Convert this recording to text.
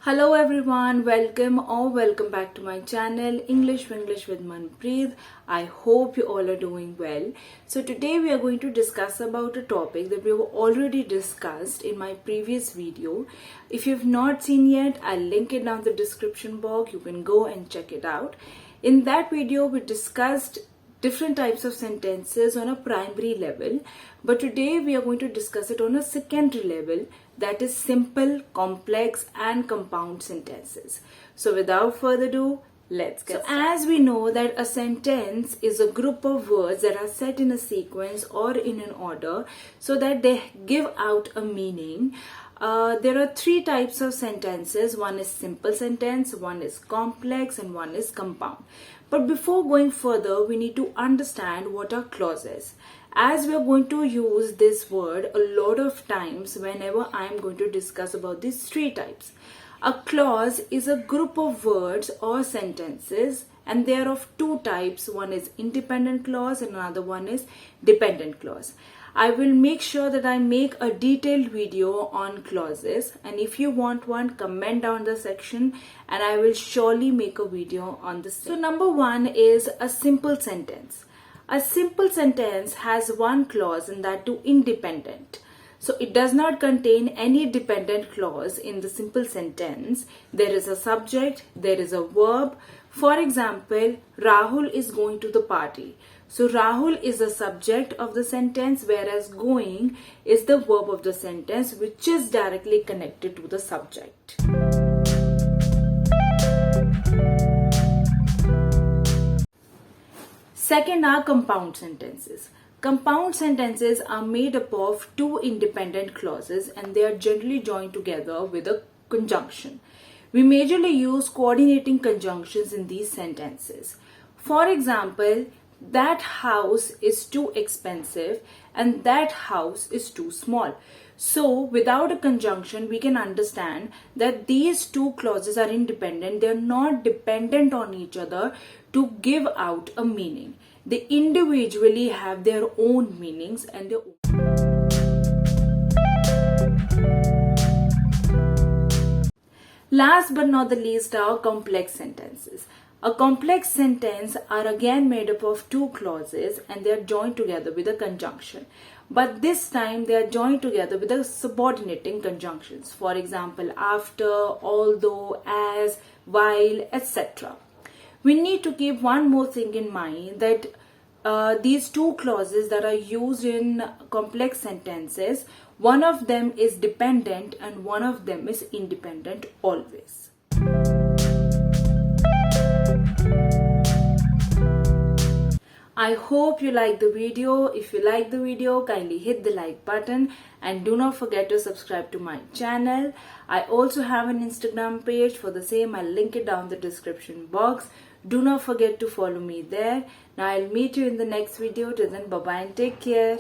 Hello everyone, welcome back to my channel English with Manpreet. I hope you all are doing well. So today we are going to discuss about a topic that we have already discussed in my previous video. If you've not seen yet, I'll link it down the description box. You can go and check it out. In that video we discussed different types of sentences on a primary level, but today we are going to discuss it on a secondary level, that is simple, complex and compound sentences. So without further ado, let's get started. As we know that a sentence is a group of words that are set in a sequence or in an order so that they give out a meaning. There are three types of sentences. One is simple sentence, one is complex and one is compound. But before going further, we need to understand what are clauses. As we are going to use this word a lot of times whenever I am going to discuss about these three types. A clause is a group of words or sentences and they are of two types. One is independent clause and another one is dependent clause. I will make sure that I make a detailed video on clauses, and if you want one, comment down the section and I will surely make a video on this. So number one is a simple sentence. A simple sentence has one clause and that too independent. So it does not contain any dependent clause in the simple sentence. There is a subject, there is a verb. For example, Rahul is going to the party. So Rahul is the subject of the sentence, whereas going is the verb of the sentence, which is directly connected to the subject. Second are compound sentences. Compound sentences are made up of two independent clauses and they are generally joined together with a conjunction. We majorly use coordinating conjunctions in these sentences. For example, that house is too expensive and that house is too small. So without a conjunction, we can understand that these two clauses are independent. They are not dependent on each other to give out a meaning. They individually have their own meanings and their own. Last but not the least are complex sentences. A complex sentence are again made up of two clauses and they are joined together with a conjunction. But this time they are joined together with a subordinating conjunctions. For example, after, although, as, while, etc. We need to keep one more thing in mind, that these two clauses that are used in complex sentences, one of them is dependent and one of them is independent always. I hope you like the video. If you like the video, kindly hit the like button and do not forget to subscribe to my channel. I also have an Instagram page for the same. I'll link it down the description box. Do not forget to follow me there. Now I'll meet you in the next video. Till then, bye bye and take care.